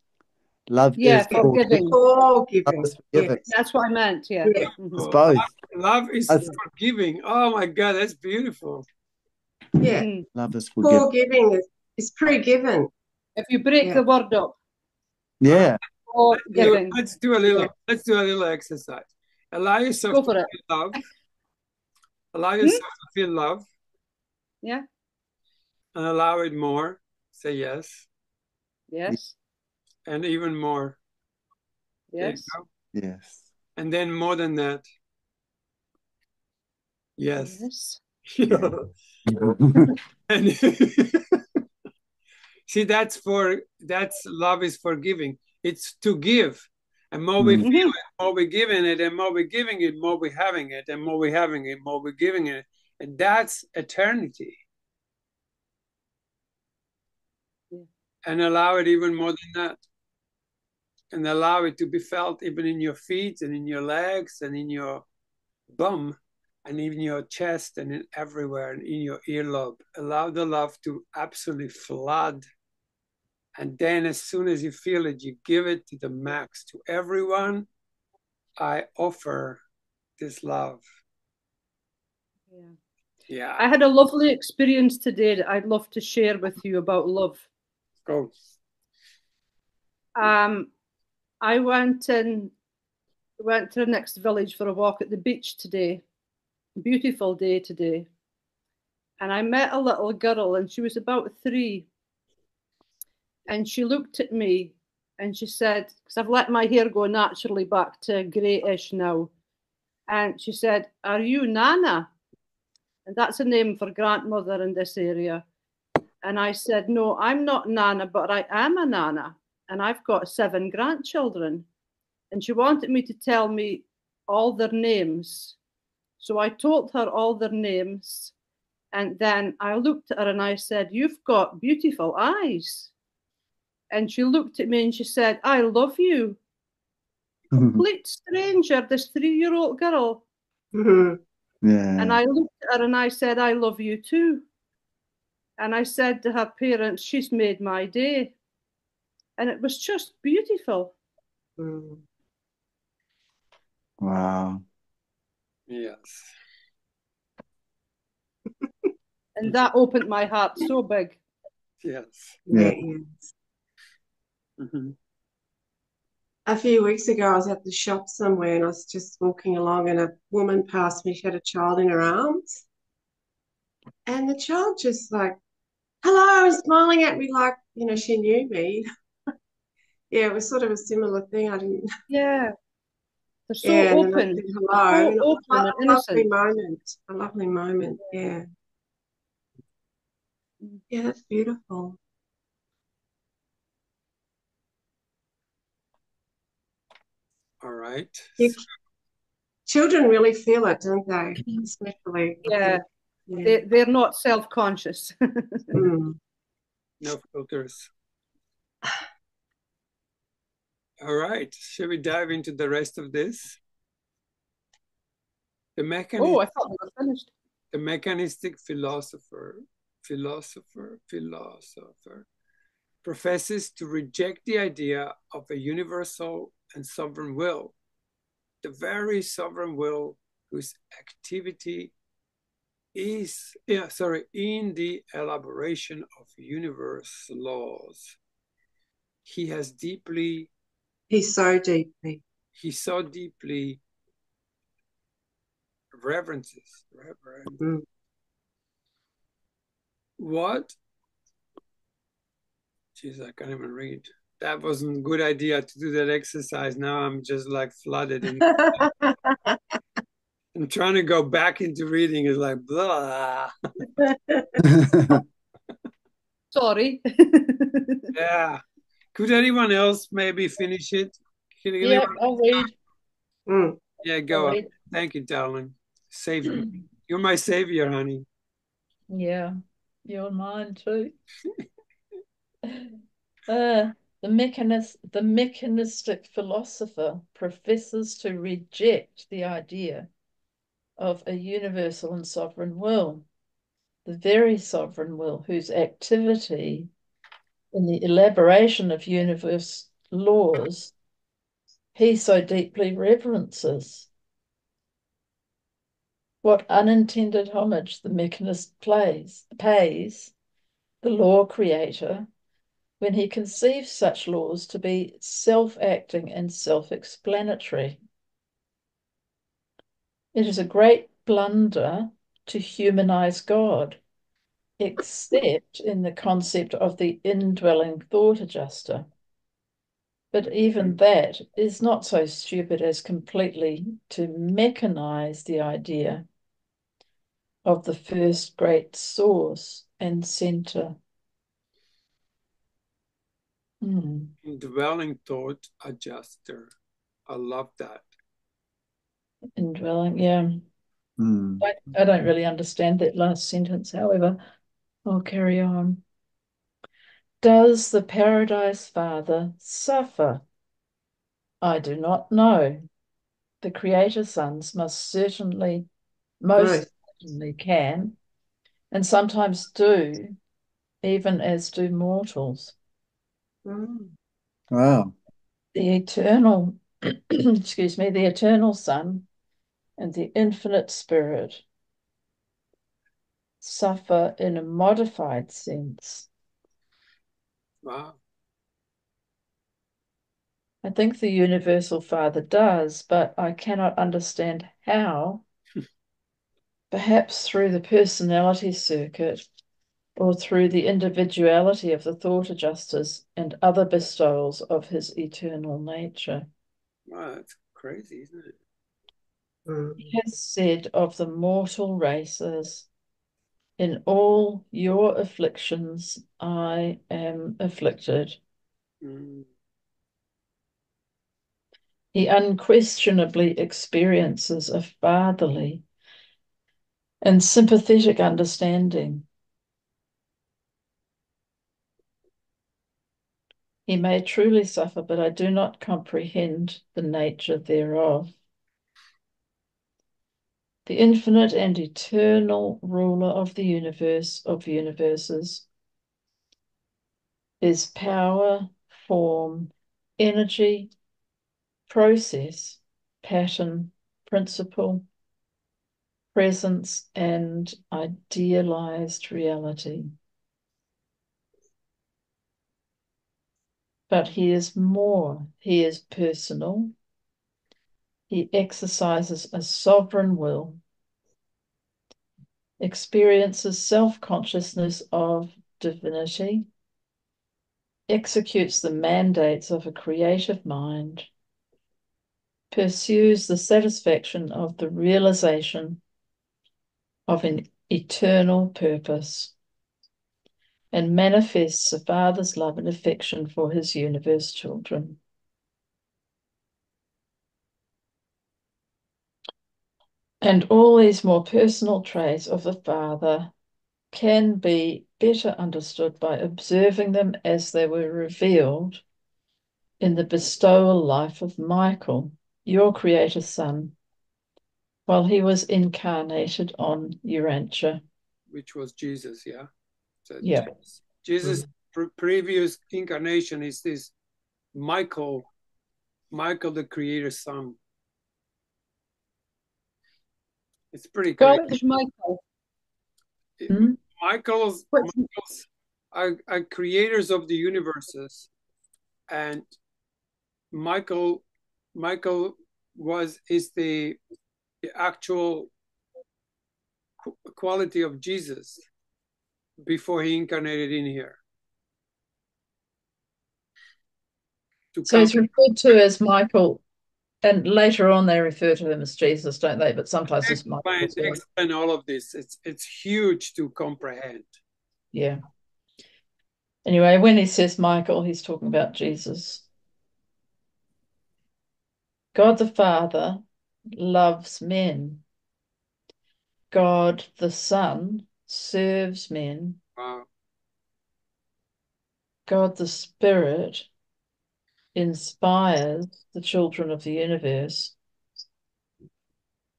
Love Yeah, is forgiving. forgiving. Love Forgiving. is forgiving. Yes. That's what I meant. Yeah. Yeah. It's Oh, both. love is That's- forgiving. Oh my God, that's beautiful. Yeah. Mhm. Love is forgiving. Forgiving is pre-given. If you break Yeah. the word up, Yeah. forgiving. Let's do a little exercise. Allow yourself Go to for it. feel love. Allow yourself to feel love Yeah. and allow it more. Say yes. Yes. And even more. There you Yes. go. Yes. And then more than that. Yes. Yes. And see, that's love is forgiving. It's to give. And more we feel it, more we're giving it, and more we're giving it, more we're having it, and more we're having it, more we're giving it. And that's eternity. Yeah. And allow it even more than that. And allow it to be felt even in your feet and in your legs and in your bum and in your chest and in everywhere and in your earlobe. Allow the love to absolutely flood. And then as soon as you feel it, you give it to the max. To everyone, I offer this love. Yeah. Yeah. I had a lovely experience today that I'd love to share with you about love. Go. I went to the next village for a walk at the beach today. Beautiful day today. And I met a little girl, and she was about 3. And she looked at me and she said, because I've let my hair go naturally back to greyish now. And she said, "Are you Nana?" And that's a name for grandmother in this area. And I said, "No, I'm not Nana, but I am a Nana. And I've got 7 grandchildren." And she wanted me to tell me all their names. So I told her all their names. And then I looked at her and I said, "You've got beautiful eyes." And she looked at me and she said, "I love you." Complete stranger, this 3-year-old girl. Mm-hmm. Yeah. And I looked at her and I said, "I love you too." And I said to her parents, "She's made my day." And it was just beautiful. Mm. Wow. Yes. And that opened my heart so big. Yes. Yeah. Yeah. Yes. Mm-hmm. A few weeks ago, I was at the shop somewhere and I was just walking along, and a woman passed me. She had a child in her arms, and the child just like, "Hello," and smiling at me like, she knew me. Yeah, it was sort of a similar thing. I didn't. Yeah. They're so Yeah, and then I open. said hello, So and it was open and a lovely innocent. moment. A lovely moment. Yeah. Yeah, that's beautiful. All right. Yeah. Children really feel it, don't they? Especially. Yeah. Yeah. They're not self-conscious. Mm. No filters. All right. Shall we dive into the rest of this? The mechanism. Oh, I thought we were finished. The mechanistic philosopher professes to reject the idea of a universal and sovereign will, the very sovereign will whose activity is in the elaboration of universe laws. He so deeply reverences. Mm. What? Jeez, I can't even read. That wasn't a good idea to do that exercise. Now I'm just like flooded in. I'm trying to go back into reading. It's like blah. Sorry. Yeah. Could anyone else maybe finish it? Yeah, I'll read. Mm. Yeah, go on. Thank you, darling. Save me. You're my savior, honey. Yeah, you're mine too. The mechanistic philosopher professes to reject the idea of a universal and sovereign will, the very sovereign will whose activity in the elaboration of universe laws he so deeply reverences. What unintended homage the mechanist pays the law creator when he conceives such laws to be self-acting and self-explanatory. It is a great blunder to humanize God, except in the concept of the indwelling thought adjuster. But even that is not so stupid as completely to mechanize the idea of the first great source and center. Indwelling thought adjuster. I love that. Indwelling, yeah. Mm. I don't really understand that last sentence, however, I'll carry on. Does the Paradise Father suffer? I do not know. The Creator Sons most certainly can, and sometimes do, even as do mortals. Wow. The eternal, excuse me, the eternal Son and the infinite Spirit suffer in a modified sense. Wow. I think the Universal Father does, but I cannot understand how. Perhaps through the personality circuit or through the individuality of the thought adjusters and other bestowals of his eternal nature. Wow, that's crazy, isn't it? He has said of the mortal races, in all your afflictions I am afflicted. He unquestionably experiences a fatherly and sympathetic understanding. He may truly suffer, but I do not comprehend the nature thereof. The infinite and eternal ruler of the universe, of universes, is power, form, energy, process, pattern, principle, presence, and idealized reality. But he is more. He is personal. He exercises a sovereign will, experiences self-consciousness of divinity, executes the mandates of a creative mind, pursues the satisfaction of the realization of an eternal purpose, and manifests a father's love and affection for his universe children. And all these more personal traits of the Father can be better understood by observing them as they were revealed in the bestowal life of Michael, your Creator Son, while he was incarnated on Urantia. Which was Jesus, yeah? So Yeah. Jesus' previous incarnation is this Michael, the Creator's Son. It's pretty crazy. God is Michael. Michael's are creators of the universes, and Michael is the actual quality of Jesus before he incarnated in here. So he's referred to as Michael, and later on they refer to him as Jesus, don't they? But sometimes it's Michael as well. Explain all of this. It's huge to comprehend. Yeah. Anyway, when he says Michael, he's talking about Jesus. God the Father loves men. God the Son serves men. Wow. God the Spirit inspires the children of the universe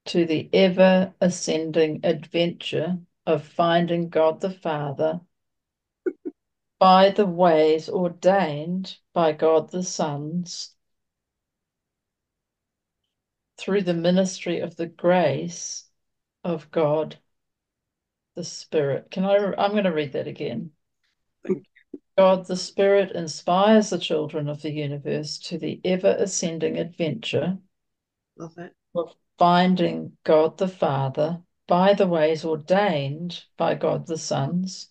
to the ever ascending adventure of finding God the Father by the ways ordained by God the Sons through the ministry of the grace of God the Spirit. I'm going to read that again. Thank God the Spirit inspires the children of the universe to the ever-ascending adventure Love it. of finding God the Father by the ways ordained by God the Sons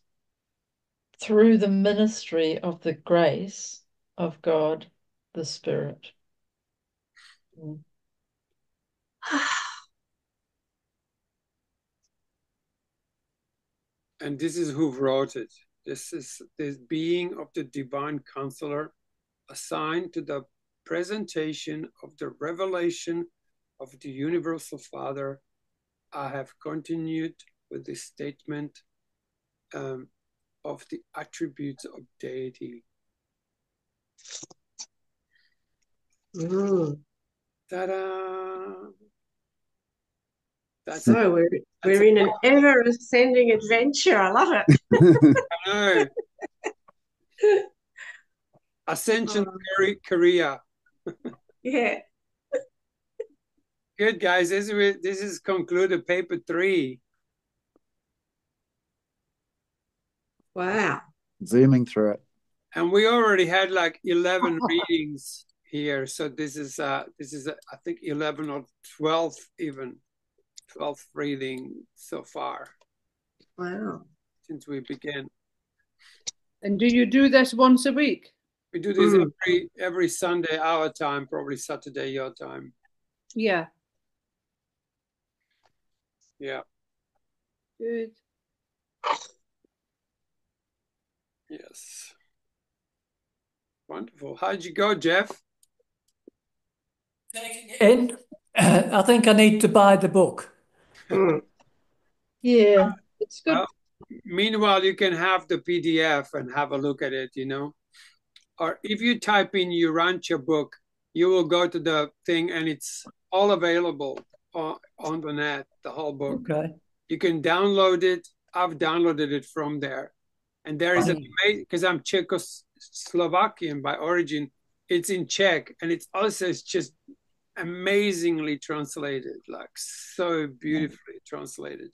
through the ministry of the grace of God the Spirit. And this is who wrote it. This is this being of the divine counselor assigned to the presentation of the revelation of the universal Father. I have continued with this statement of the attributes of deity. Ta-da! That's So we're in an ever ascending adventure. I love it. I know. Ascension Korea. Yeah. Good, guys. This is concluded paper 3. Wow. Zooming through it. And we already had like 11 readings here. So this is I think 11 or 12 even. 12th reading so far. Wow. Since we began. And do you do this once a week? We do this every Sunday our time, probably Saturday your time. Yeah. Yeah. Good. Yes. Wonderful. How'd you go, Jeff? And I think I need to buy the book. Yeah, it's good. Well, meanwhile, you can have the PDF and have a look at it, you know. Or if you type in URANTIA book, you will go to the thing and it's all available on the net, the whole book. Okay. You can download it. I've downloaded it from there. And there is because I'm Czechoslovakian by origin, it's in Czech and it's also just amazingly translated, like so beautifully translated.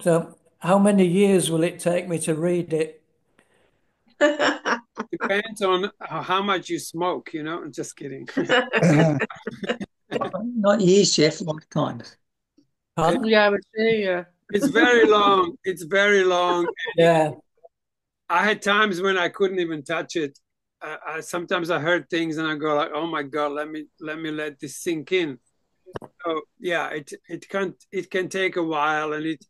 So how many years will it take me to read it? Depends on how much you smoke, you know. I'm just kidding. Not years, Jeff, lifetimes. Pardon? Yeah, I would say, yeah. It's very long. It's very long. Yeah. I had times when I couldn't even touch it. Sometimes I heard things and I go like, "Oh my God, let me let this sink in." So yeah, it can take a while, and it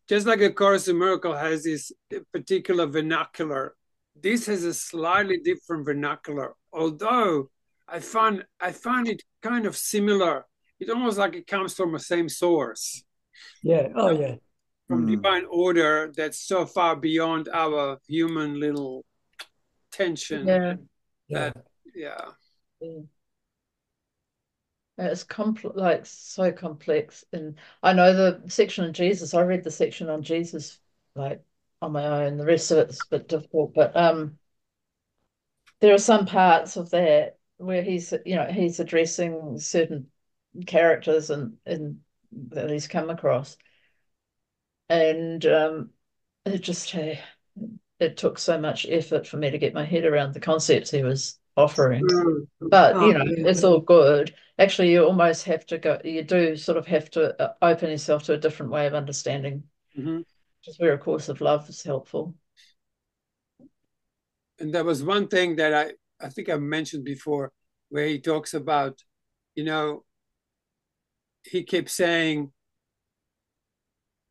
just like A Course in Miracle has this particular vernacular. This has a slightly different vernacular, although I find it kind of similar. It's almost like it comes from the same source. Yeah. Oh, yeah. From divine order that's so far beyond our human little tension. Yeah. Yeah. It's like so complex. And I know the section on Jesus. I read the section on Jesus like on my own. The rest of it's a bit difficult, but there are some parts of that where he's addressing certain characters and that he's come across, and it took so much effort for me to get my head around the concepts he was offering. But it's all good. Actually, you almost have to go. You do sort of have to open yourself to a different way of understanding, which is where A Course of Love is helpful. And there was one thing that I think I mentioned before, where he talks about, you know, he kept saying,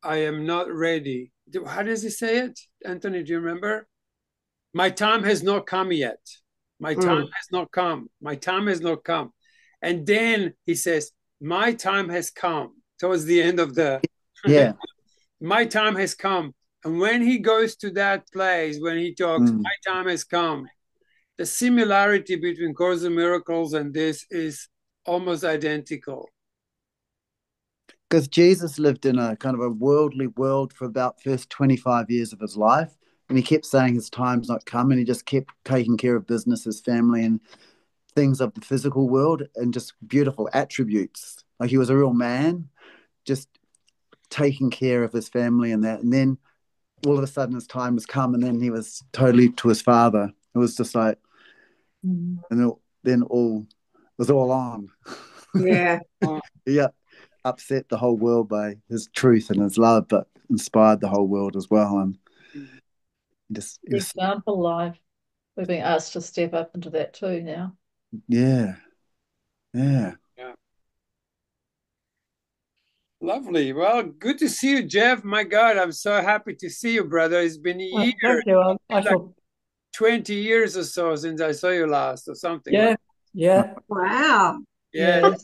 "I am not ready." How does he say it, Anthony? Do you remember? My time has not come yet. My time has not come. My time has not come. And then he says, my time has come towards the end of the, my time has come. And when he goes to that place, when he talks, my time has come, the similarity between Course in Miracles and this is almost identical. Because Jesus lived in a kind of a worldly world for about first 25 years of his life. And he kept saying his time's not come. And he just kept taking care of business, his family, and things of the physical world, and just beautiful attributes. Like he was a real man, just taking care of his family and that. And then all of a sudden his time was come, and then he was totally to his father. It was just like, and then all it was all on. Yeah. Yeah, upset the whole world by his truth and his love, but inspired the whole world as well. And just The example life. We're being asked to step up into that too now. yeah. Lovely. Well, good to see you, Jeff. My God, I'm so happy to see you, brother. It's been years. Thank you. I Like shall. 20 years or so since I saw you last, or something. Yeah, Like yeah. Wow. yeah. Yes.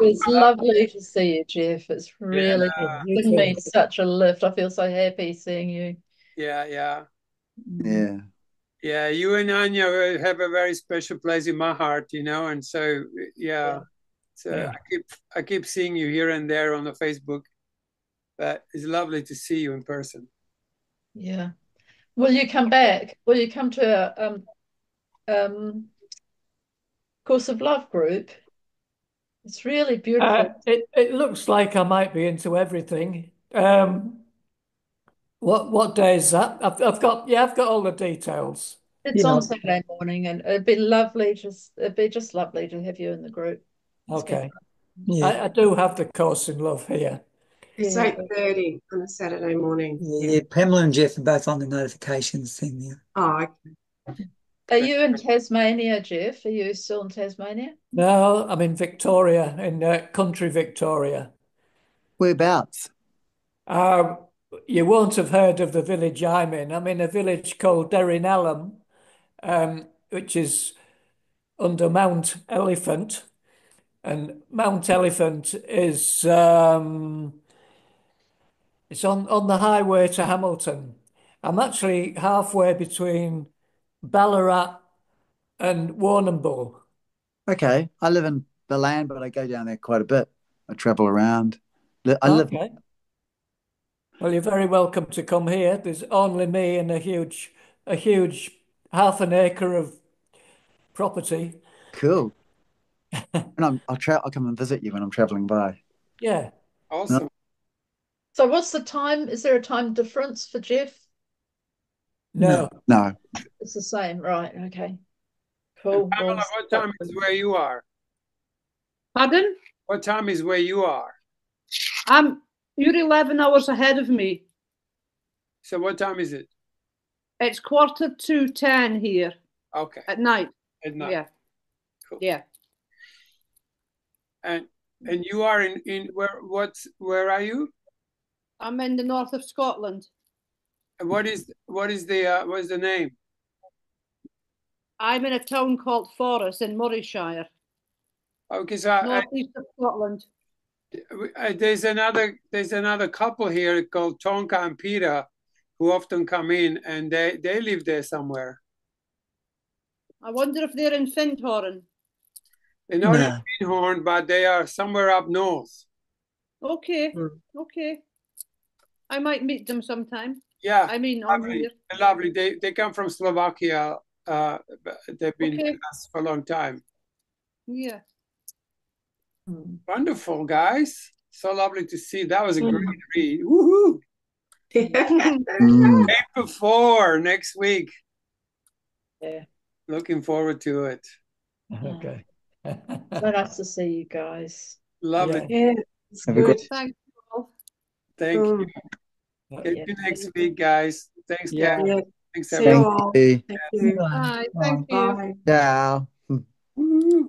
It's lovely to see you, Jeff. It's really You given me too. such a lift. I feel so happy seeing you. Yeah. Yeah. You and Anya have a very special place in my heart, and so Yeah. so I keep seeing you here and there on the Facebook, but it's lovely to see you in person. Yeah. Will you come back? Will you come to Course of Love group? It's really beautiful. It looks like I might be into everything. What day is that? I've got all the details. It's on Saturday morning, and it'd be just lovely to have you in the group. Okay. Yeah. I do have the Course in Love here. It's Yeah. 8:30 on a Saturday morning. Yeah, Pamela and Jeff are both on the notifications thing now. Oh, okay. Are you in Tasmania, Jeff? Are you still in Tasmania? No, I'm in Victoria, in country Victoria. Whereabouts? You won't have heard of the village I'm in. I'm in a village called Derrynellam, which is under Mount Elephant. And Mount Elephant is it's on the highway to Hamilton. I'm actually halfway between Ballarat and Warrnambool. Okay. I live in Balan, but I go down there quite a bit. I travel around. I live. Okay. Well, you're very welcome to come here. There's only me and a huge half an acre of property. Cool. And I'll come and visit you when I'm traveling by. Yeah. Awesome. So what's the time? Is there a time difference for Jeff? No. No. It's the same, right? Okay. Cool. And Pamela, what time is where you are? Pardon? What time is where you are? You're 11 hours ahead of me. So what time is it? It's 9:45 here. Okay. At night. At night. Yeah. Cool. Yeah. And you are in where are you? I'm in the north of Scotland. And what is the name? I'm in a town called Forres in Morayshire. Okay, so northeast of Scotland. There's another couple here called Tonka and Peter who often come in, and they live there somewhere. I wonder if they're in Findhorn. They're not in Findhorn, but they are somewhere up north. Okay. Okay. I might meet them sometime. Yeah. I mean, lovely. They come from Slovakia. They've been with us for a long time. Yeah. Wonderful, guys. So lovely to see. That was a great read. Woohoo! April 4 next week. Yeah. Looking forward to it. Okay. So nice to see you guys. Lovely. Yeah, it's good. Thank you all. Thank you. See you next week, guys. Thanks, Kat. Yeah. Thanks, See you everyone. all. Thank you. Bye. Thank you. Bye. Ciao. Woo.